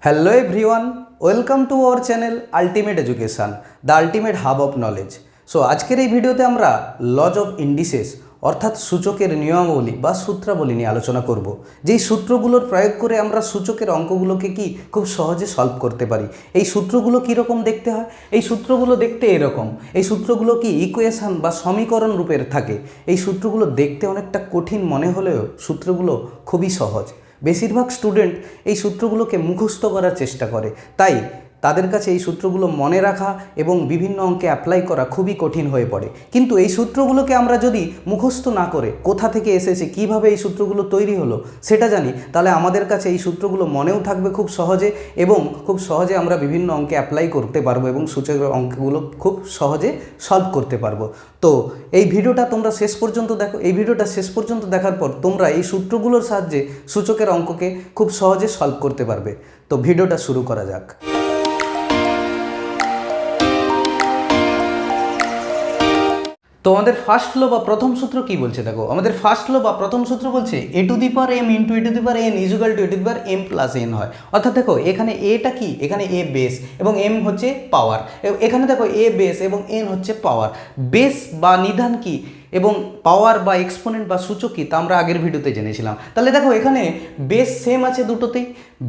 Hello everyone, welcome to our channel Ultimate Education, the ultimate hub of knowledge. So আজকের এই ভিডিওতে আমরা lodge of indices অর্থাৎ সূচকের নিয়মাবলী বা সূত্রাবলী নিয়ে আলোচনা করব। যেই সূত্রগুলোর প্রয়োগ করে আমরা সূচকের অঙ্কগুলোকে কি খুব সহজে সলভ করতে পারি। এই সূত্রগুলো কীরকম দেখতে হয়? এই সূত্রগুলো দেখতে এরকম। এই সূত্রগুলো কি ইকুয়েশন বা সমীকরণ রূপের থাকে। এই সূত্রগুলো দেখতে অনেকটা কঠিন মনে হলেও সূত্রগুলো খুবই সহজ। বেশিরভাগ স্টুডেন্ট এই সূত্রগুলোকে মুখস্থ করার চেষ্টা করে, তাই তাদের কাছে এই সূত্রগুলো মনে রাখা এবং বিভিন্ন অঙ্কে অ্যাপ্লাই করা খুবই কঠিন হয়ে পড়ে। কিন্তু এই সূত্রগুলোকে আমরা যদি মুখস্থ না করে কোথা থেকে এসেছে, কিভাবে এই সূত্রগুলো তৈরি হলো সেটা জানি, তাহলে আমাদের কাছে এই সূত্রগুলো মনেও থাকবে খুব সহজে এবং খুব সহজে আমরা বিভিন্ন অঙ্কে অ্যাপ্লাই করতে পারবো এবং সূচকের অঙ্কগুলো খুব সহজে সলভ করতে পারবো। তো এই ভিডিওটা তোমরা শেষ পর্যন্ত দেখো। এই ভিডিওটা শেষ পর্যন্ত দেখার পর তোমরা এই সূত্রগুলোর সাহায্যে সূচকের অঙ্ককে খুব সহজে সলভ করতে পারবে। তো ভিডিওটা শুরু করা যাক। তো আমাদের ফার্স্ট ল বা প্রথম সূত্র কি বলছে দেখো। আমাদের ফার্স্ট ল বা প্রথম সূত্র বলছে a to the power m into a to the power n equal to a to the power m plus n হয়। অর্থাৎ দেখো এখানে এটা কি, এখানে এ বেস এবং এম হচ্ছে পাওয়ার। এখানে দেখো এ বেস এবং এন হচ্ছে পাওয়ার। বেস বা নিধান কি এবং পাওয়ার বা এক্সপোনেন্ট বা সূচক কি তা আমরা আগের ভিডিওতে জেনেছিলাম। তাহলে দেখো এখানে বেস সেম আছে দুটোতেই।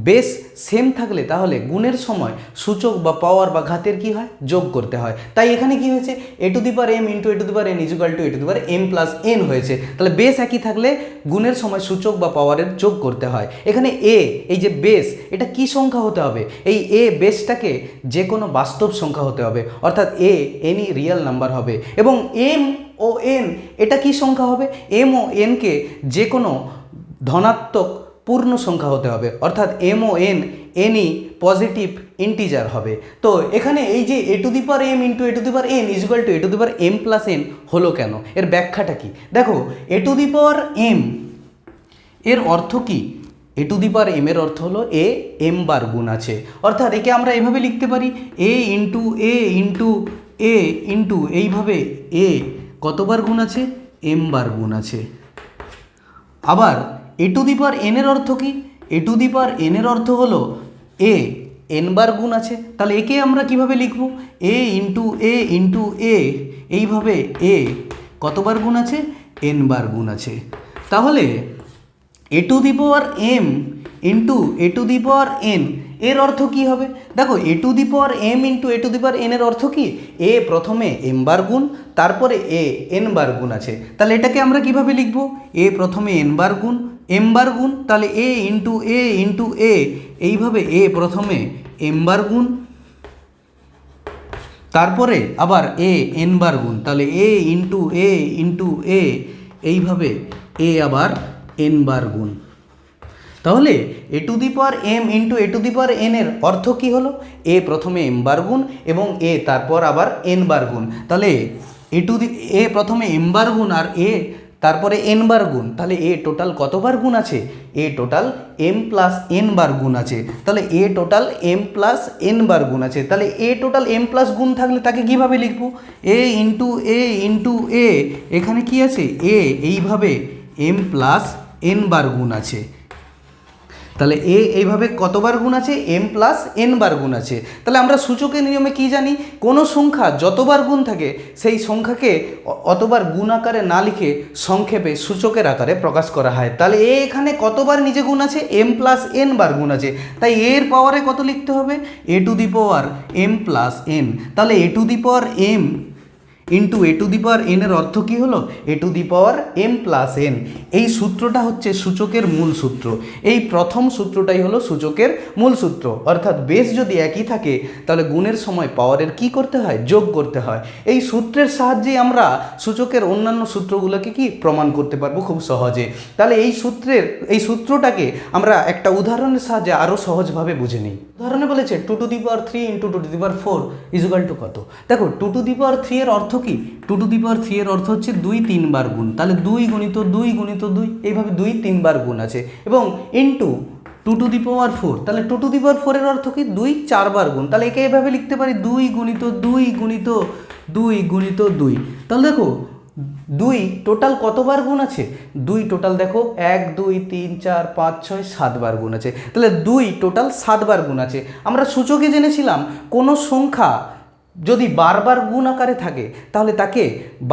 বেস সেম থাকলে তাহলে গুণের সময় সূচক বা পাওয়ার বা ঘাতের কি হয়, যোগ করতে হয়। তাই এখানে কি হয়েছে, a to the power m into a to the power n equal to a to the power m plus n হয়েছে। তাহলে বেস একই থাকলে গুণের সময় সূচক বা পাওয়ারের যোগ করতে হয়। এখানে এই যে বেস, এটা কি সংখ্যা হতে হবে? এই এ বেসটাকে যে কোনো বাস্তব সংখ্যা হতে হবে, অর্থাৎ এনি রিয়েল নাম্বার হবে। এবং এম ও এন এটা কি সংখ্যা হবে? এম ও এনকে যে কোনো ধনাত্মক পূর্ণ সংখ্যা হতে হবে, অর্থাৎ এম ও এন এনি পজিটিভ ইন্টিজার হবে। তো এখানে এই যে a to the power m into a to the power n equal to a to the power m plus n হলো কেন? এর ব্যাখ্যাটা কি দেখো। A to the power M এর অর্থ কি? এ টু দি পাওয়ার এম এর অর্থ হলো এম বার গুণ আছে। অর্থাৎ একে আমরা এভাবে লিখতে পারি এ ইন্টু এ ইন্টু এ ইন্টু এইভাবে এ কতবার গুণ আছে? এম বার গুণ আছে। আবার এ টু দি পাওয়ার এন এর অর্থ কি? এ টু দি পাওয়ার এন এর অর্থ হলো এন বার গুণ আছে। তাহলে একে আমরা কিভাবে লিখব? এ ইন্টু এ এইভাবে এ কতবার গুণ আছে? এন বার গুণ আছে। তাহলে a to the power m into a to the power n এর অর্থ কি হবে? দেখো a to the power m into a to the power n এর অর্থ কি? এ প্রথমে এম বার গুণ, তারপরে এন বার গুণ আছে। তাহলে এটাকে আমরা কিভাবে লিখব? এ প্রথমে এন বার গুণ, এম বার গুণ, তাহলে এ ইন্টু এ এইভাবে এ প্রথমে এম বার গুণ, তারপরে আবার এন বার গুণ, তাহলে এ ইন্টু এ এইভাবে এ আবার এন বার গুণ। তাহলে a to the power m into a to the power n এর অর্থ কি হলো? এ প্রথমে এম বার গুণ এবং এ তারপর আবার এন বার গুণ। তাহলে এ প্রথমে এম বার গুণ আর এ তারপরে এন বার গুণ। তাহলে এ টোটাল কতবার গুণ আছে? এ টোটাল এম প্লাস এন বার গুণ আছে। তাহলে এ টোটাল এম প্লাস এন বার গুণ আছে। তাহলে এ টোটাল এম প্লাস গুণ থাকলে তাকে কিভাবে লিখব? এ ইন্টু এ এখানে কি আছে? এইভাবে এম প্লাস এন বার গুণ আছে। তাহলে এইভাবে কতবার গুণ আছে? এম প্লাস এন বার গুণ আছে। তাহলে আমরা সূচকের নিয়মে কি জানি? কোনো সংখ্যা যতবার গুণ থাকে সেই সংখ্যাকে অতবার গুণ আকারে না লিখে সংক্ষেপে সূচকের আকারে প্রকাশ করা হয়। তাহলে এখানে কতবার নিজে গুণ আছে? এম প্লাস এন বার গুণ আছে। তাই এর পাওয়ারে কত লিখতে হবে? A to the power m plus n. তাহলে a to the power m into a to the power n এর অর্থ কী হলো? A to the power m plus n. এই সূত্রটা হচ্ছে সূচকের মূল সূত্র। এই প্রথম সূত্রটাই হলো সূচকের মূল সূত্র। অর্থাৎ বেস যদি একই থাকে তাহলে গুণের সময় পাওয়ারের কি করতে হয়? যোগ করতে হয়। এই সূত্রের সাহায্যে আমরা সূচকের অন্যান্য সূত্রগুলোকে কি প্রমাণ করতে পারবো খুব সহজে। তাহলে এই সূত্রটাকে আমরা একটা উদাহরণের সাহায্যে আরও সহজভাবে বুঝে নিই। উদাহরণে বলেছে two to the power 3 into two to the power 4 equal to কত? দেখো টু টু দি পাওয়ার 3 এর অর্থ কি? টু টু দি পাওয়ার 3 এর অর্থ হচ্ছে 2 3 বার গুণ। তাহলে 2 গুণিত 2 গুণিত 2 এইভাবে 2 3 বার গুণ আছে। এবং into two to the power 4, তাহলে টু টু দি পাওয়ার 4 এর অর্থ কি? 2 4 বার গুণ। তাহলে একে এভাবে লিখতে পারি 2 গুণিত 2 গুণিত 2 গুণিত 2। তাহলে দেখো দুই টোটাল কতবার গুণ আছে? দুই টোটাল দেখো 1 2 3 4 5 6 7 বার গুণ আছে, তাহলে দুই টোটাল 7 বার গুণ আছে। আমরা সূচকে জেনেছিলাম কোনো সংখ্যা যদি বারবার গুণ আকারে থাকে তাহলে তাকে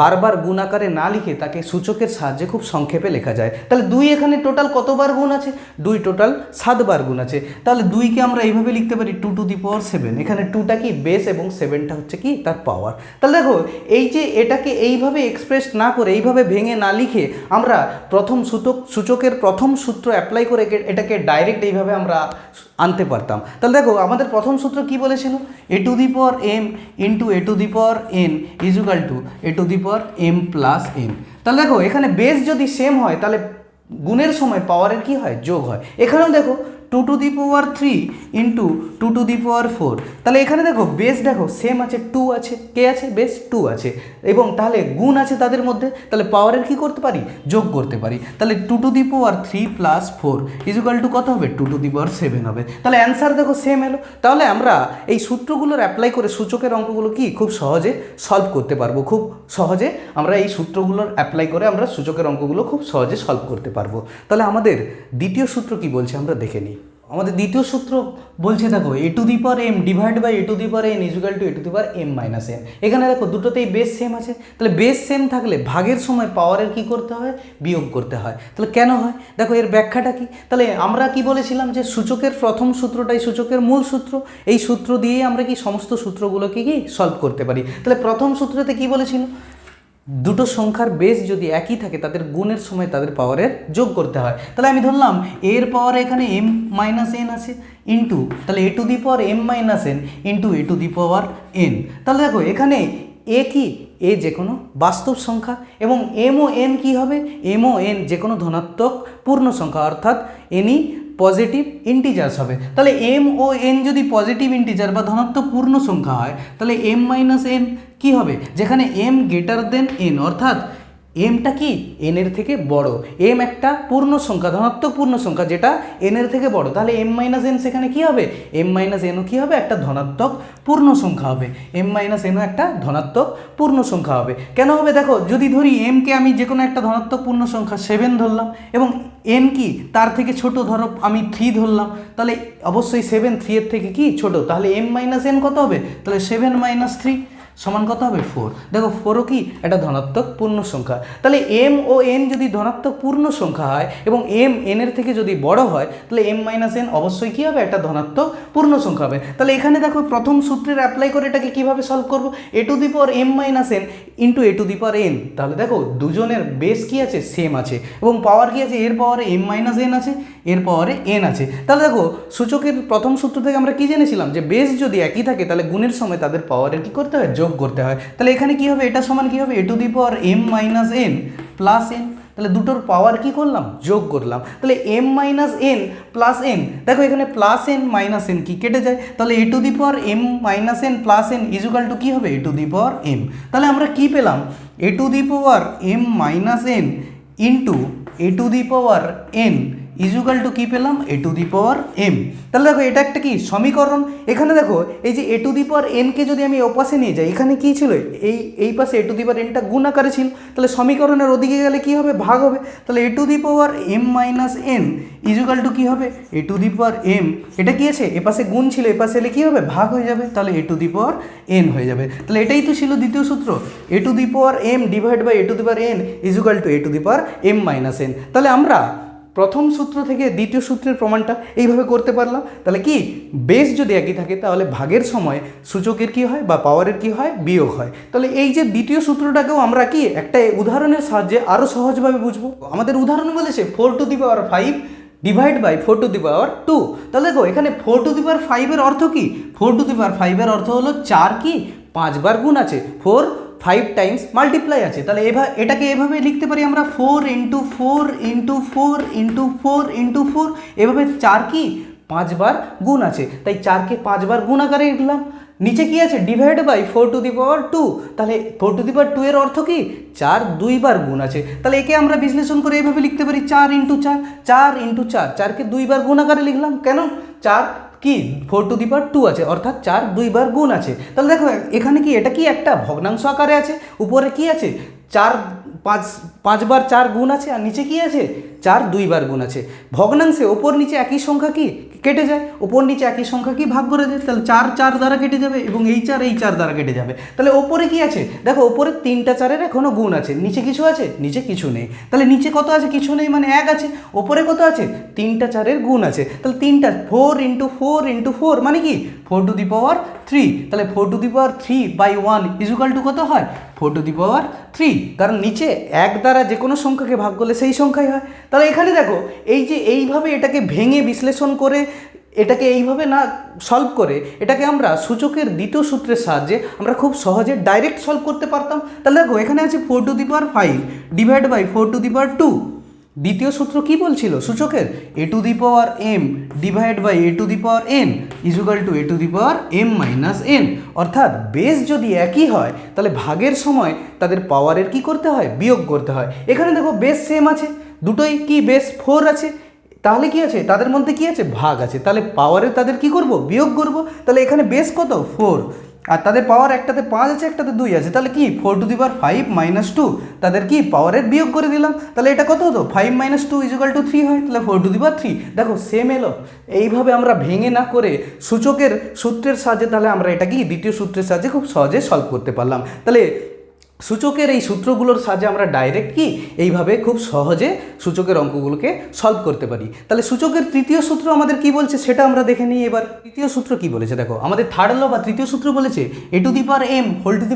বারবার গুণ আকারে না লিখে তাকে সূচকের সাহায্যে খুব সংক্ষেপে লেখা যায়। তাহলে দুই এখানে টোটাল কতবার গুণ আছে? দুই টোটাল 7 বার গুণ আছে। তাহলে দুইকে আমরা এইভাবে লিখতে পারি 2 টু দি পাওয়ার 7। এখানে 2টা কি বেস এবং 7টা হচ্ছে কি তার পাওয়ার। তাহলে দেখো এই যে এটাকে এইভাবে এক্সপ্রেস না করে এইভাবে ভেঙে না লিখে আমরা প্রথম সূচকের প্রথম সূত্র অ্যাপ্লাই করে এটাকে ডাইরেক্ট এইভাবে আমরা আনতে পারতাম। তাহলে দেখো আমাদের প্রথম সূত্র কি বলেছিল? A to the power m into a to the power n equal to a to the power m plus n. তাহলে দেখো এখানে বেস যদি সেম হয় তাহলে গুণের সময় পাওয়ারের কি হয়? যোগ হয়। এখানেও দেখো 2 to the power 3 into 2 to the power 4। তাহলে এখানে দেখো বেস দেখো সেম আছে, 2 আছে, কে আছে? বেস 2 আছে, এবং তাহলে গুণ আছে তাদের মধ্যে, তাহলে পাওয়ারের কি করতে পারি? যোগ করতে পারি। তাহলে 2 to the power 3 plus 4 equal to কত হবে? 2 টু দি পাওয়ার 7 হবে। তাহলে অ্যান্সার দেখো সেম এলো। তাহলে আমরা এই সূত্রগুলোর অ্যাপ্লাই করে সূচকের অঙ্কগুলো কি খুব সহজে সলভ করতে পারবো। খুব সহজে আমরা এই সূত্রগুলোর অ্যাপ্লাই করে আমরা সূচকের অঙ্কগুলো খুব সহজে সলভ করতে পারবো। তাহলে আমাদের দ্বিতীয় সূত্র কি বলছে আমরা দেখে নিই। আমাদের দ্বিতীয় সূত্র বলছে দেখো a to the power m divide by a to the power n equal to a to the power m minus n. এখানে দেখো দুটোতেই বেস সেম আছে, তাহলে বেস সেম থাকলে ভাগের সময় পাওয়ারের কি করতে হয়? বিয়োগ করতে হয়। তাহলে কেন হয়? দেখো এর ব্যাখ্যাটা কি? তাহলে আমরা কি বলেছিলাম যে সূচকের প্রথম সূত্রটাই সূচকের মূল সূত্র, এই সূত্র দিয়েই আমরা কি সমস্ত সূত্রগুলোকে কি সলভ করতে পারি। তাহলে প্রথম সূত্রতে কি বলেছিল? দুটো সংখ্যার বেস যদি একই থাকে তাদের গুণের সময় তাদের পাওয়ারের যোগ করতে হয়। তাহলে আমি ধরলাম এর পাওয়ার এখানে এম মাইনাস এন আছে ইন্টু, তাহলে a to the power m minus n into a to the power n. তাহলে দেখো এখানে এ কি? এ যে কোনো বাস্তব সংখ্যা, এবং এম ও এন কী হবে? এম ও এন যে কোনো ধনাত্মক পূর্ণ সংখ্যা, অর্থাৎ এনি পজিটিভ ইন্টিজার্স হবে। তাহলে এম ও এন যদি পজিটিভ ইন্টিজার বা ধনাত্মক পূর্ণ সংখ্যা হয় তাহলে এম মাইনাস এন কী হবে? যেখানে এম গ্রেটার দেন এন, অর্থাৎ এমটা কি এনের থেকে বড়। এম একটা পূর্ণ সংখ্যা, ধনাত্মক পূর্ণ সংখ্যা যেটা এনের থেকে বড়, তাহলে এম মাইনাস এন সেখানে কী হবে? এম মাইনাস এনও কী হবে? একটা ধনাত্মক পূর্ণ সংখ্যা হবে। এম মাইনাস এনও একটা ধনাত্মক পূর্ণ সংখ্যা হবে। কেন হবে? দেখো যদি ধরি এমকে আমি যে কোনো একটা ধনাত্মক পূর্ণ সংখ্যা 7 ধরলাম, এবং এন কি তার থেকে ছোট, ধরো আমি 3 ধরলাম, তাহলে অবশ্যই 7 3 এর থেকে কি ছোট, তাহলে এম মাইনাস এন কত হবে? তাহলে 7 মাইনাস 3 সমান কত হবে? 4। দেখো 4ও কি একটা ধনাত্মক পূর্ণ সংখ্যা। তাহলে এম ও এন যদি ধনাত্মক পূর্ণ সংখ্যা হয় এবং এম এনের থেকে যদি বড় হয় তাহলে এম মাইনাস এন অবশ্যই কী হবে? একটা ধনাত্মক পূর্ণ সংখ্যা হবে। তাহলে এখানে দেখো প্রথম সূত্রের অ্যাপ্লাই করে এটাকে কীভাবে সলভ করবো? A to the power m minus n into a to the power n. তাহলে দেখো দুজনের বেস কী আছে? সেম আছে, এবং পাওয়ার কী আছে? এর পাওয়ারে এম মাইনাস এন আছে, এর পাওয়ারে এন আছে। তাহলে দেখো সূচকের প্রথম সূত্র থেকে আমরা কী জেনেছিলাম? যে বেস যদি একই থাকে তাহলে গুণের সময় তাদের পাওয়ারের কী করতে হয়? যোগ করতে হয়। তাহলে এখানে কি হবে? এটা সমান কি হবে? A to the power m minus n plus n. তাহলে দুটোর পাওয়ার কি করলাম? যোগ করলাম। তাহলে m minus n plus n, দেখো এখানে প্লাস এন মাইনাস এন কি কেটে যায়, তাহলে a to the power m minus n plus n equal to কী হবে? A to the power m. তাহলে আমরা কি পেলাম? A to the power m minus n into a to the power n equal to কী পেলাম? A to the power m. তাহলে দেখো এটা একটা কি সমীকরণ। এখানে দেখো এই যে a to the power NK যদি আমি ওপাশে নিয়ে যাই, এখানে কী ছিল? এই পাশে এ টু দি পাওয়ার এনটা গুণ আকারে ছিল, তাহলে সমীকরণের ওদিকে গেলে কী হবে? ভাগ হবে। তাহলে a to the power m minus n equal to কী হবে? A to the power m. এটা কি আছে? এপাশে গুণ ছিল, এপাশে এলে কী হবে? ভাগ হয়ে যাবে, তাহলে a to the power N হয়ে যাবে। তাহলে এটাই তো ছিল দ্বিতীয় সূত্র, a to the power m divide by a to the power n equal to a to the power m minus n. তাহলে আমরা প্রথম সূত্র থেকে দ্বিতীয় সূত্রের প্রমাণটা এইভাবে করতে পারলাম। তাহলে কি বেস যদি একই থাকে তাহলে ভাগের সময় সূচকের কি হয় বা পাওয়ারের কি হয়? বিয়োগ হয়। তাহলে এই যে দ্বিতীয় সূত্রটাকেও আমরা কি একটা উদাহরণের সাহায্যে আরও সহজভাবে বুঝবো। আমাদের উদাহরণ বলেছে 4 to the power 5 divide by 4 to the power 2। তাহলে দেখো এখানে 4 টু দি পাওয়ার 5 অর্থ কি? 4 টু দি পাওয়ার 5 অর্থ হলো 4 কি 5 বার গুণ আছে, 4 5 টাইমস মাল্টিপ্লাই আছে। তাহলে এটাকে এভাবে লিখতে পারি আমরা 4 ইন্টু 4 ইন্টু 4 ইন্টু 4 ইন্টু 4, এভাবে 4 কি 5 বার গুণ আছে, তাই 4কে 5 বার গুণ আকারে লিখলাম। নিচে কি আছে? Divide by 4 to the power 2। তাহলে 4 টু দি পাওয়ার 2 এর অর্থ কি? 4 2 বার গুণ আছে। তাহলে একে আমরা বিশ্লেষণ করে এভাবে লিখতে পারি 4 ইন্টু 4, 4 ইন্টু 4, 4কে 2 বার গুণ আকারে লিখলাম। কেন? 4 কি 4 টু দি পাওয়ার 2 আছে, অর্থাৎ 4 2 বার গুণ আছে। তাহলে দেখো এখানে কি এটা কি একটা ভগ্নাংশ আকারে আছে, উপরে কি আছে? চার পাঁচবার 4 গুণ আছে, আর নিচে কি আছে 4 2বার গুণ আছে। ভগ্নাংশে ওপর নিচে একই সংখ্যা কি কেটে যায়, ওপর নিচে একই সংখ্যা কি ভাগ করে যায়, তাহলে 4 4 দ্বারা কেটে যাবে এবং এই 4 দ্বারা কেটে যাবে। তাহলে ওপরে কি আছে দেখো, ওপরে 3টা 4-এর এখনও গুণ আছে, নিচে কিছু আছে, নিচে কিছু নেই। তাহলে নিচে কত আছে, কিছু নেই মানে 1 আছে, ওপরে কত আছে 3টা 4-এর গুণ আছে। তাহলে 3টা 4 × 4 × 4 মানে কি 4⁻3। তাহলে 4⁻3/1 = কত হয় 4⁻3, কারণ নিচে 1 দ্বারা যে কোনো সংখ্যাকে ভাগ করলে সেই সংখ্যাই হয়। তাহলে এখানে দেখো এই যে এইভাবে এটাকে ভেঙে বিশ্লেষণ করে, এটাকে এইভাবে না সলভ করে, এটাকে আমরা সূচকের দ্বিতীয় সূত্রের সাহায্যে আমরা খুব সহজে ডাইরেক্ট সলভ করতে পারতাম। তাহলে দেখো এখানে আছে 4⁵ / 4⁵2। দ্বিতীয় সূত্র কি বলছিল সূচকের, a⁴m / a⁴n = a⁴m-n। অর্থাৎ বেস যদি একই হয় তাহলে ভাগের সময় তাদের পাওয়ারের কি করতে হয়, বিয়োগ করতে হয়। এখানে দেখো বেস সেম আছে, দুটোই কি বেস 4 আছে, তাহলে কি আছে তাদের মধ্যে কি আছে ভাগ আছে, তাহলে পাওয়ারে তাদের কি করব, বিয়োগ করব। তাহলে এখানে বেস কত 4, আর তাদের পাওয়ার একটাতে 5 আছে, একটাতে 2 আছে, তাহলে কি 4⁵ - 2 তাদের কি পাওয়ারের বিয়োগ করে দিলাম। তাহলে এটা কত হতো 5 - 2 = 3 হয়, তাহলে 4⁵। দেখো সেম এলো। এইভাবে আমরা ভেঙে না করে সূচকের সূত্রের সাহায্যে তাহলে আমরা এটা কি দ্বিতীয় সূত্রের সাহায্যে খুব সহজে সলভ করতে পারলাম। তাহলে সূচকের এই সূত্রগুলোর সাহায্যে আমরা ডাইরেক্ট কি এইভাবে খুব সহজে সূচকের অঙ্কগুলোকে সলভ করতে পারি। তাহলে সূচকের তৃতীয় সূত্র আমাদের কি বলছে সেটা আমরা দেখে নিই এবার। তৃতীয় সূত্র কি বলেছে দেখো, আমাদের থার্ড ল বা তৃতীয় সূত্র বলেছে a⁴m = a⁴n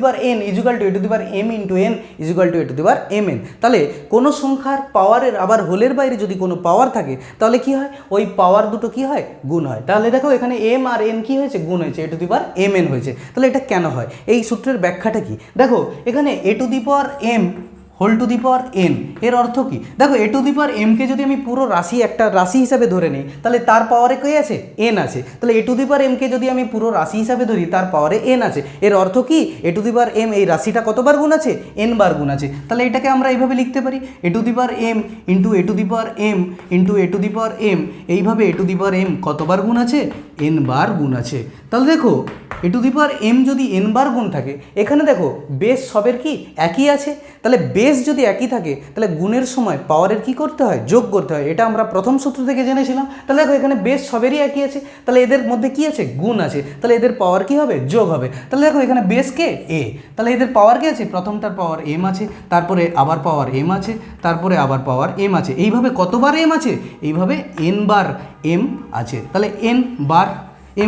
= a⁴mn। তাহলে কোনো সংখ্যার পাওয়ারের আবার হোলের বাইরে যদি কোনো পাওয়ার থাকে তাহলে কি হয়, ওই পাওয়ার দুটো কি হয়, গুণ হয়। তাহলে দেখো এখানে m আর n কি হয়েছে, গুণ হয়েছে, a⁴mn হয়েছে। তাহলে এটা কেন হয়, এই সূত্রের ব্যাখ্যাটা কি দেখো, এখানে a⁴m n এর অর্থ কি দেখো, a⁴m কে যদি আমি পুরো রাশি একটা রাশি হিসাবে ধরে নিই তাহলে তার পাওয়ারে কে আছে, n আছে। তাহলে a⁴m কে যদি আমি পুরো রাশি হিসাবে ধরি তার পাওয়ারে n আছে, এর অর্থ কি a⁴m এই রাশিটা কতবার গুণ আছে, n বার গুণ আছে। তাহলে এটাকে আমরা এইভাবে লিখতে পারি a⁴m × a⁴m এইভাবে a⁴m কতবার গুণ আছে, n বার গুণ আছে। তাহলে দেখো a⁴m যদি n বার গুণ থাকে, এখানে দেখো বেস সবের কি একই আছে, তাহলে বেস যদি একই থাকে তাহলে গুণের সময় পাওয়ারের কি করতে হয়, যোগ করতে হয়। এটা আমরা প্রথম সূত্র থেকে জেনেছিলাম। তাহলে দেখো এখানে বেস সবেরই একই আছে, তাহলে এদের মধ্যে কি আছে, গুণ আছে, তাহলে এদের পাওয়ার কি হবে, যোগ হবে। তাহলে দেখো এখানে বেস কে a, তাহলে এদের পাওয়ার কি আছে, প্রথমটার পাওয়ার m আছে, তারপরে আবার পাওয়ার m আছে, তারপরে আবার পাওয়ার m আছে, এইভাবে কতবার m আছে, এইভাবে n বার m আছে। তাহলে n বার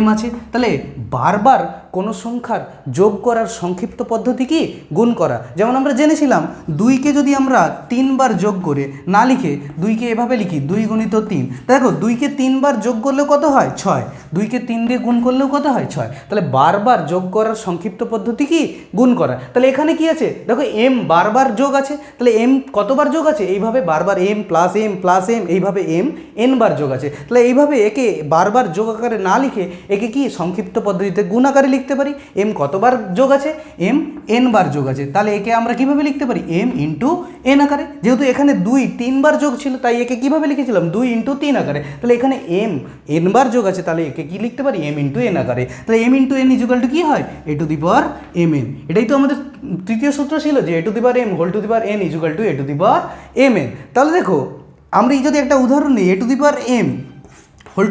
m আছে। তাহলে বারবার কোনো সংখ্যার যোগ করার সংক্ষিপ্ত পদ্ধতি কি, গুণ করা। যেমন আমরা জেনেছিলাম 2কে যদি আমরা 3 বার যোগ করে না লিখে 2কে এভাবে লিখি 2 × 3, দেখো 2কে 3 বার যোগ করলেও কত হয় 6, 2কে 3 দিয়ে গুণ করলেও কত হয় 6। তাহলে বারবার যোগ করার সংক্ষিপ্ত পদ্ধতি কি, গুণ করা। তাহলে এখানে কি আছে দেখো m বারবার যোগ আছে, তাহলে m কতবার যোগ আছে, এইভাবে বারবার m + m এইভাবে m n বার যোগ আছে। তাহলে এইভাবে একে বারবার যোগ আকারে না লিখে একে কি সংক্ষিপ্ত পদ্ধতিতে গুণ আকারে লিখতে পারি। m কতবার যোগ আছে, m n বার যোগ আছে, তাহলে একে আমরা কিভাবে লিখতে পারি, m × n আকারে। যেহেতু এখানে 2 3 বার যোগ ছিল তাই একে কিভাবে লিখেছিলাম, 2 × 3 আকারে। তাহলে এখানে m n বার যোগ আছে, তাহলে একে কি লিখতে পারি, m × n আকারে। তাহলে m × n = কি হয়, a⁴mn। এটাই তো আমাদের তৃতীয় সূত্র ছিল যে a⁴m = a⁴mn। তাহলে দেখো আমরা এই যদি একটা উদাহরণ নিই a⁴m ²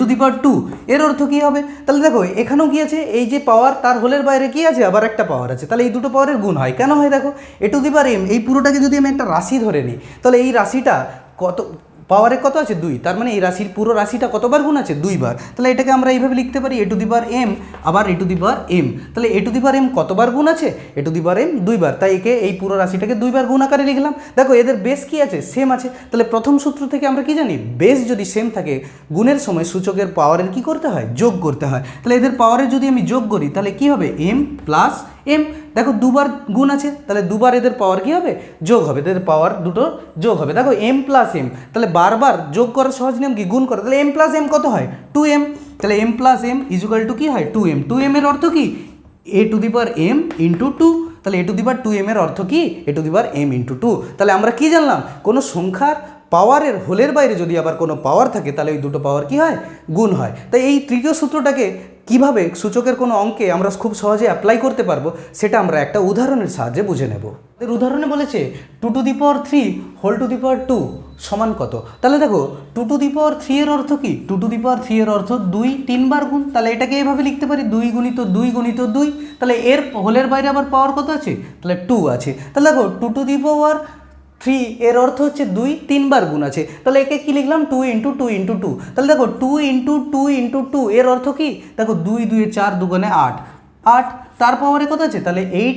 এর অর্থ কী হবে, তাহলে দেখো এখানেও কি আছে, এই যে পাওয়ার তার হোলের বাইরে কি আছে, আবার একটা পাওয়ার আছে, তাহলে এই দুটো পাওয়ারের গুণ হয়। কেন হয় দেখো, a⁴m এই পুরোটাকে যদি আমি একটা রাশি ধরে নিই তাহলে এই রাশিটা কত পাওয়ারে কত আছে, 2, তার মানে এই রাশির পুরো রাশিটা কতবার গুণ আছে, 2 বার। তাহলে এটাকে আমরা এইভাবে লিখতে পারি a⁴m আবার a⁴m। তাহলে a⁴m কতবার গুণ আছে, a⁴m 2 বার, তাই একে এই পুরো রাশিটাকে 2 বার গুণ আকারে লিখলাম। দেখো এদের বেস কি আছে, সেম আছে। তাহলে প্রথম সূত্র থেকে আমরা কি জানি, বেস যদি সেম থাকে গুণের সময় সূচকের পাওয়ারের কি করতে হয়, যোগ করতে হয়। তাহলে এদের পাওয়ারের যদি আমি যোগ করি তাহলে কি হবে, m + m। দেখো 2 বার গুণ আছে, তাহলে 2 বার এদের পাওয়ার কি হবে, যোগ হবে, এদের পাওয়ার দুটো যোগ হবে। দেখো m + m, তাহলে বারবার যোগ করার সহজ নিয়ম কি, গুণ করা। তাহলে m + m কত হয়, 2m। তাহলে m + m = কি হয়, 2m। 2m এর অর্থ কি, a⁴m × 2। তাহলে a⁴2m এর অর্থ কি, a⁴m × 2। তাহলে আমরা কি জানলাম, কোনো সংখ্যার পাওয়ারের হোলের বাইরে যদি আবার কোনো পাওয়ার থাকে তাহলে ওই দুটো পাওয়ার কি হয়, গুণ হয়। তাই এই তৃতীয় সূত্রটাকে কিভাবে সূচকের কোনো অঙ্কে আমরা খুব সহজে অ্যাপ্লাই করতে পারবো সেটা আমরা একটা উদাহরণের সাহায্যে বুঝে নেব। এর উদাহরণে বলেছে 2^3 2 সমান কত। তাহলে দেখো 2^3 এর অর্থ কি, 2^3 এর অর্থ 2 3 বার গুণ। তাহলে এটাকে এভাবে লিখতে পারি 2 গুণিত 2 গুণিত 2। তাহলে এর হোলের বাইরে আবার পাওয়ার কত আছে, তাহলে 2 আছে। তাহলে দেখো 2^3 এর অর্থ হচ্ছে 2 3 বার গুণ আছে। তাহলে একে কি লিখলাম 2 × 2 × 2। তাহলে দেখো 2 × 2 × 2 এর অর্থ কি, দেখো 2 2 4 2 8 8, তার পাওয়ারে কত আছে, তাহলে 8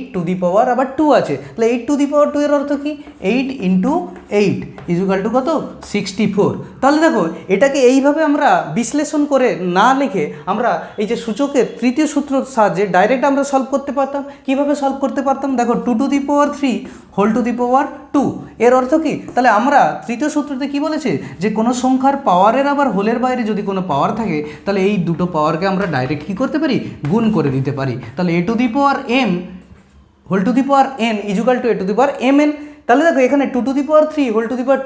আবার 2 আছে। তাহলে 8 এর অর্থ কি 8 × 8 = কত 64। তাহলে দেখো এটাকে এইভাবে আমরা বিশ্লেষণ করে না লিখে আমরা এই যে সূচকের তৃতীয় সূত্রের সাহায্যে ডাইরেক্ট আমরা সলভ করতে পারতাম। কিভাবে সলভ করতে পারতাম, দেখো 2^3 2 এর অর্থ কি, তাহলে আমরা তৃতীয় সূত্রতে কি বলেছে যে কোনো সংখ্যার পাওয়ারের আবার হোলের বাইরে যদি কোনো পাওয়ার থাকে তাহলে এই দুটো পাওয়ারকে আমরা ডাইরেক্ট কী করতে পারি, গুণ করে দিতে পারি। তাহলে a⁴ a⁴n (a⁴mn). তাহলে দেখো এখানে 2^3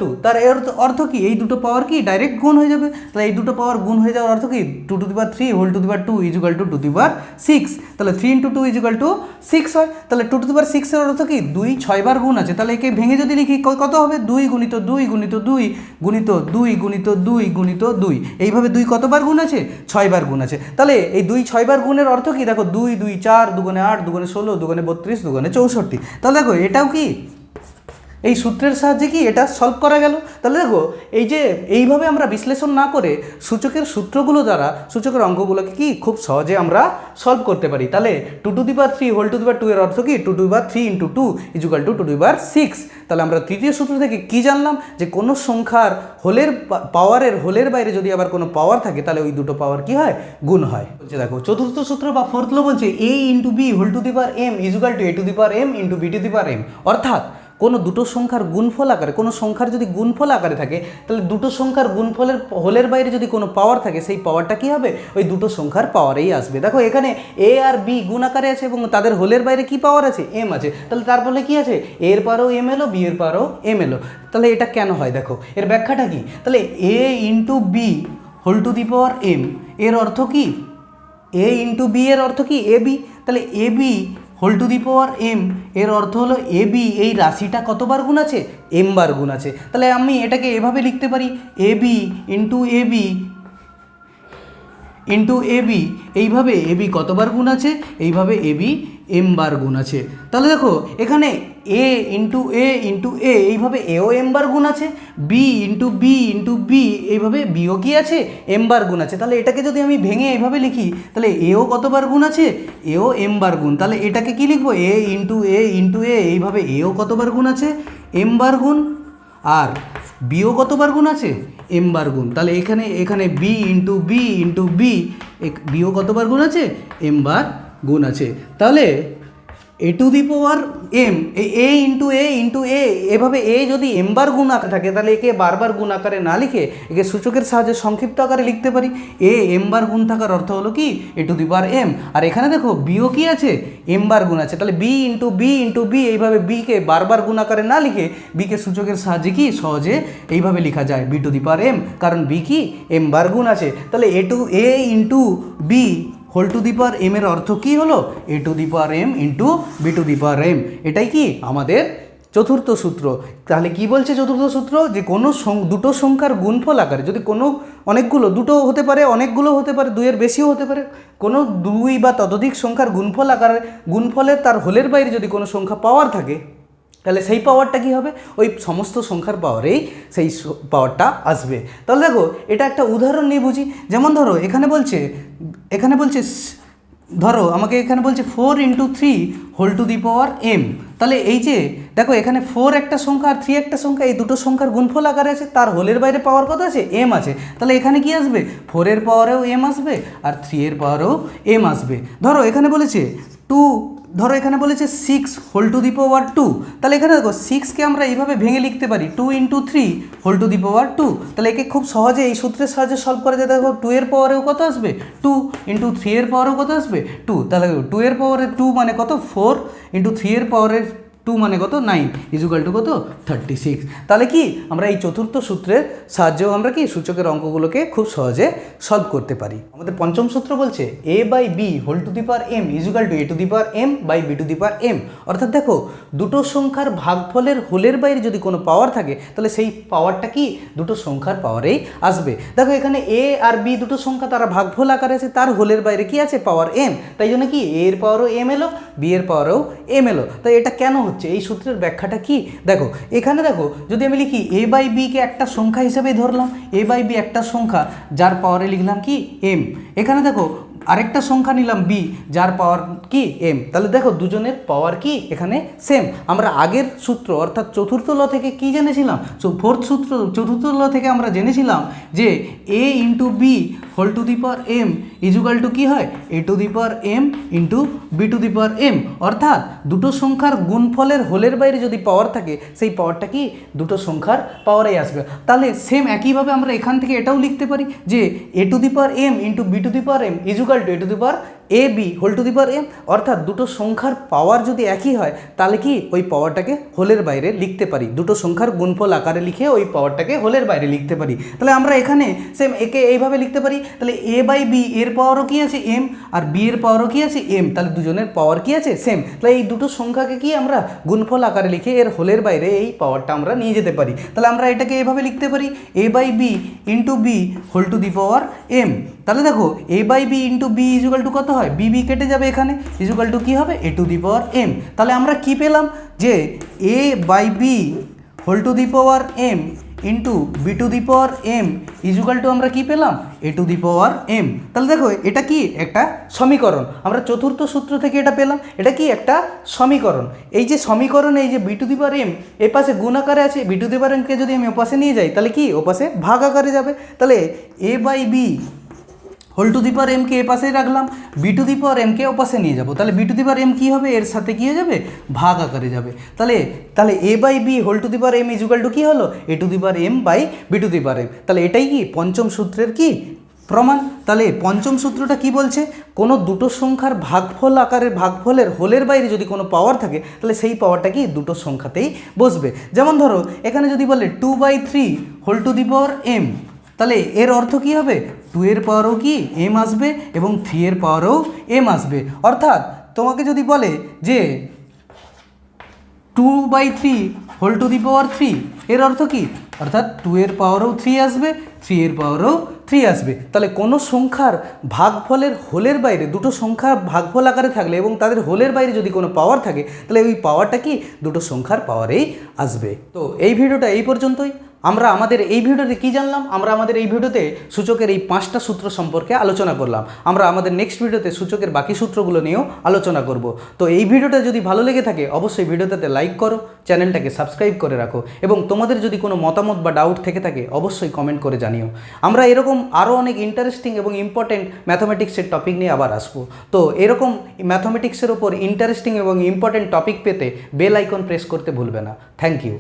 2 তার অর্থ কি, এই দুটো পাওয়ার কি ডাইরেক্ট গুণ হয়ে যাবে। তাহলে এই দুটো পাওয়ার গুণ হয়ে যাওয়ার অর্থ কি 2^3 2 2/6। তাহলে 3 × 2 = 6 হয়। তাহলে 2^6 এর অর্থ কি 2 6 বার গুণ আছে। তাহলে একে ভেঙে যদি লিখি কত হবে, 2 × 2 × 2 × 2 × 2 × 2। এইভাবে 2 কতবার গুণ আছে, 6 বার গুণ আছে। তাহলে এই 2 6 বার গুণের অর্থ কি, দেখো 2 2 4 2 8 2 16 2 32 2 64। তাহলে দেখো এটাও কি এই সূত্রের সাহায্যে কি এটা সলভ করা গেল। তাহলে দেখো এই যে এইভাবে আমরা বিশ্লেষণ না করে সূচকের সূত্রগুলো দ্বারা সূচকের অঙ্কগুলোকে কি খুব সহজে আমরা সলভ করতে পারি। তাহলে 2^3 2 এর অর্থ কি 2^3 × 2 = 2/6। তাহলে আমরা তৃতীয় সূত্র থেকে কি জানলাম, যে কোনো সংখ্যার পাওয়ারের হোলের বাইরে যদি আবার কোনো পাওয়ার থাকে তাহলে ওই দুটো পাওয়ার কি হয়, গুণ হয়। দেখো চতুর্থ সূত্র বা ফোর্থ ল বলছে a × b (m) = a⁴m × b⁴m। অর্থাৎ কোনো দুটো সংখ্যার গুণফল আকারে, কোনো সংখ্যার যদি গুণফল আকারে থাকে তাহলে দুটো সংখ্যার গুণফলের হোলের বাইরে যদি কোনো পাওয়ার থাকে সেই পাওয়ারটা কী হবে, ওই দুটো সংখ্যার পাওয়ারেই আসবে। দেখো এখানে a আর b গুণ আকারে আছে এবং তাদের হোলের বাইরে কি পাওয়ার আছে, m আছে। তাহলে তার ফলে কী আছে, a এর পাওয়ারও m এলো, b এর পাওয়ারও m এলো। তাহলে এটা কেন হয়, দেখো এর ব্যাখ্যাটা কি। তাহলে a × b (m) এর অর্থ কি, a × b এর অর্থ কি ab। তাহলে ab (m) এর অর্থ হলো ab এই রাশিটা কতবার গুণ আছে, m বার গুণ আছে। তাহলে আমি এটাকে এভাবে লিখতে পারি ab × ab এইভাবে ab কতবার গুণ আছে, এইভাবে ab m বার গুণ আছে। তাহলে দেখো এখানে a × a এইভাবে এও m বার গুণ আছে, b × b এইভাবে bও কি আছে, m বার গুণ আছে। তাহলে এটাকে যদি আমি ভেঙে এইভাবে লিখি তাহলে এও কতবার গুণ আছে, এও m বার গুণ। তাহলে এটাকে কি লিখবো, a × a এইভাবে এও কতবার গুণ আছে, m বার গুণ, আর বিও কতবার গুণ আছে, m বার গুণ। তাহলে এখানে b × b বিও কতবার গুণ আছে, m বার গুণ আছে। তাহলে a⁴m a এভাবে a যদি m বার গুণ আকারে থাকে তাহলে একে বারবার গুণ আকারে না লিখে একে সূচকের সাহায্যে সংক্ষিপ্ত আকারে লিখতে পারি। m বার গুণ থাকার অর্থ হলো কি a⁴m। আর এখানে দেখো বিও কি আছে, m বার গুণ আছে। তাহলে b × b এইভাবে b কে বারবার গুণ আকারে না লিখে b কে সূচকের সাহায্যে কি সহজে এইভাবে লেখা যায় b⁴m, কারণ b কি m বার গুণ আছে। তাহলে a × b (m) এর অর্থ কি হলো, a⁴m × b⁴m। এটাই কি আমাদের চতুর্থ সূত্র। তাহলে কি বলছে চতুর্থ সূত্র, যে কোনো দুটো সংখ্যার গুণফল আকারে যদি কোনো অনেকগুলো, দুটো হতে পারে, অনেকগুলো হতে পারে, দুইয়ের বেশিও হতে পারে, কোনো দুই বা ততোধিক সংখ্যার গুণফল আকারে গুণফলের তার হোলের বাইরে যদি কোনো সংখ্যা পাওয়ার থাকে তাহলে সেই পাওয়ারটা কী হবে, ওই সমস্ত সংখ্যার পাওয়ারেই সেই পাওয়ারটা আসবে। তাহলে দেখো এটা একটা উদাহরণ নিয়ে বুঝি। যেমন ধরো এখানে বলছে ধরো আমাকে এখানে বলছে 4 × 3 (m). তাহলে এই যে দেখো এখানে 4 একটা সংখ্যা আর 3 একটা সংখ্যা, এই দুটো সংখ্যার গুণফল আকারে আছে, তার হোলের বাইরে পাওয়ার কত আছে, m আছে। তাহলে এখানে কি আসবে, 4 এর পাওয়ারেও m আসবে আর 3 এর পাওয়ারেও m আসবে। ধরো এখানে বলেছে 6 (2). তাহলে এখানে দেখো 6কে আমরা এইভাবে ভেঙে লিখতে পারি 2 × 3 (2). তাহলে একে খুব সহজে এই সূত্রের সাহায্যে সলভ করা যায়। দেখো 2 এর পাওয়ারেও কত আসবে 2 × 3 এর পাওয়ারেও কত আসবে 2। তাহলে 2 এর পাওয়ারে 2 মানে কত, 4 × 3 এর পাওয়ারে 2 মানে কত 9 ইজুকাল টু কত 36। তাহলে কি আমরা এই চতুর্থ সূত্রের সাহায্যেও আমরা কি সূচকের অঙ্কগুলোকে খুব সহজে সলভ করতে পারি। আমাদের পঞ্চম সূত্র বলছে a by B whole to the power m equal to a to the power m by b to the power m। অর্থাৎ দেখো দুটো সংখ্যার ভাগফলের হোলের বাইরে যদি কোনো পাওয়ার থাকে তাহলে সেই পাওয়ারটা কি দুটো সংখ্যার পাওয়ারেই আসবে। দেখো এখানে a আর b দুটো সংখ্যা তারা ভাগফল আকারে আছে, তার হোলের বাইরে কি আছে পাওয়ার m, তাই জন্য কি a এর পাওয়ারও m এলো, b এর পাওয়ারও m এলো। তাই এটা কেন হচ্ছে এই সূত্রের ব্যাখ্যাটা কি দেখো এখানে দেখো যদি আমি লিখি a বাই b কে একটা সংখ্যা হিসেবে ধরলাম, a বাই b একটা সংখ্যা যার পাওয়ারে লিখলাম কি m, এখানে দেখো আরেকটা সংখ্যা নিলাম b যার পাওয়ার কি m, তাহলে দেখো দুজনের পাওয়ার কি এখানে সেম। আমরা আগের সূত্র অর্থাৎ চতুর্থ ল থেকে কি জেনেছিলাম, চতুর্থ ল থেকে আমরা জেনেছিলাম যে a into B whole to the power m equal to কী হয় a to the power m into B to the power m। অর্থাৎ দুটো সংখ্যার গুণফলের হোলের বাইরে যদি পাওয়ার থাকে সেই পাওয়ারটা কি দুটো সংখ্যার পাওয়ারেই আসবে। তাহলে সেম একইভাবে আমরা এখান থেকে এটাও লিখতে পারি যে a to the power m into B to the power m equal to a to the power A B whole to the power m। অর্থাৎ দুটো সংখ্যার পাওয়ার যদি একই হয় তাহলে কি ওই পাওয়ারটাকে হোলের বাইরে লিখতে পারি, দুটো সংখ্যার গুণফল আকারে লিখে ওই পাওয়ারটাকে হোলের বাইরে লিখতে পারি। তাহলে আমরা এখানে সেম একে এইভাবে লিখতে পারি, তাহলে a বাই বি এর পাওয়ারও কি আছে m আর b এর পাওয়ারও কি আছে m, তাহলে দুজনের পাওয়ার কি আছে সেম। তাহলে এই দুটো সংখ্যাকে কি আমরা গুণফল আকারে লিখে এর হোলের বাইরে এই পাওয়ারটা আমরা নিয়ে যেতে পারি। তাহলে আমরা এটাকে এভাবে লিখতে পারি a by B into B whole to the power m। তাহলে দেখো a by B into B equal to কত হয়, বি বি কেটে যাবে এখানে, ইজুকাল টু কী হবে a to the power m। তাহলে আমরা কি পেলাম যে a by B whole to the power m into B to the power m equal to আমরা কি পেলাম a to the power m। তাহলে দেখো এটা কি একটা সমীকরণ, আমরা চতুর্থ সূত্র থেকে এটা পেলাম, এটা কি একটা সমীকরণ। এই যে সমীকরণে এই যে B to the power m এ পাশে গুণ আকারে আছে, বি টু দি পাওয়ার mকে যদি আমি ওপাশে নিয়ে যাই তাহলে কি ওপাশে ভাগ আকারে যাবে। তাহলে a by B whole to the power m কে এ পাশেই রাখলাম, B to the power m কে ও পাশে নিয়ে যাবো, তাহলে B to the power m কী হবে এর সাথে কী হয়ে যাবে ভাগ আকারে যাবে। তাহলে a by B whole to the power m equal to কী হলো a to the power m by b to the power m। তাহলে এটাই কি পঞ্চম সূত্রের কি প্রমাণ। তাহলে পঞ্চম সূত্রটা কি বলছে, কোনো দুটো সংখ্যার ভাগফল আকারের ভাগফলের হোলের বাইরে যদি কোনো পাওয়ার থাকে তাহলে সেই পাওয়ারটা কি দুটো সংখ্যাতেই বসবে। যেমন ধরো এখানে যদি বলে 2/3 whole to the power m, তাহলে এর অর্থ কী হবে 2 এর পাওয়ারও কি m আসবে এবং 3 এর পাওয়ারও m আসবে। অর্থাৎ তোমাকে যদি বলে যে 2/3 হোল টু দি পাওয়ার 3 এর অর্থ কি, অর্থাৎ 2 এর পাওয়ারও 3 আসবে, 3 এর পাওয়ারও 3 আসবে। তাহলে কোনো সংখ্যার ভাগফলের হোলের বাইরে দুটো সংখ্যা ভাগফল আকারে থাকলে এবং তাদের হোলের বাইরে যদি কোনো পাওয়ার থাকে তাহলে ওই পাওয়ারটা কি দুটো সংখ্যার পাওয়ারেই আসবে। তো এই ভিডিওটা এই পর্যন্তই। আমরা আমাদের এই ভিডিওতে কি জানলাম, আমরা আমাদের এই ভিডিওতে সূচকের এই 5টা সূত্র সম্পর্কে আলোচনা করলাম। আমরা আমাদের নেক্সট ভিডিওতে সূচকের বাকি সূত্রগুলো নিয়েও আলোচনা করব। তো এই ভিডিওটা যদি ভালো লেগে থাকে অবশ্যই ভিডিওটাতে লাইক করো, চ্যানেলটাকে সাবস্ক্রাইব করে রাখো এবং তোমাদের যদি কোনো মতামত বা ডাউট থেকে থাকে অবশ্যই কমেন্ট করে জানিও। আমরা এরকম আরও অনেক ইন্টারেস্টিং এবং ইম্পর্টেন্ট ম্যাথমেটিক্সের টপিক নিয়ে আবার আসবো। তো এরকম ম্যাথমেটিক্সের ওপর ইন্টারেস্টিং এবং ইম্পর্টেন্ট টপিক পেতে বেল আইকন প্রেস করতে ভুলবে না। Thank you.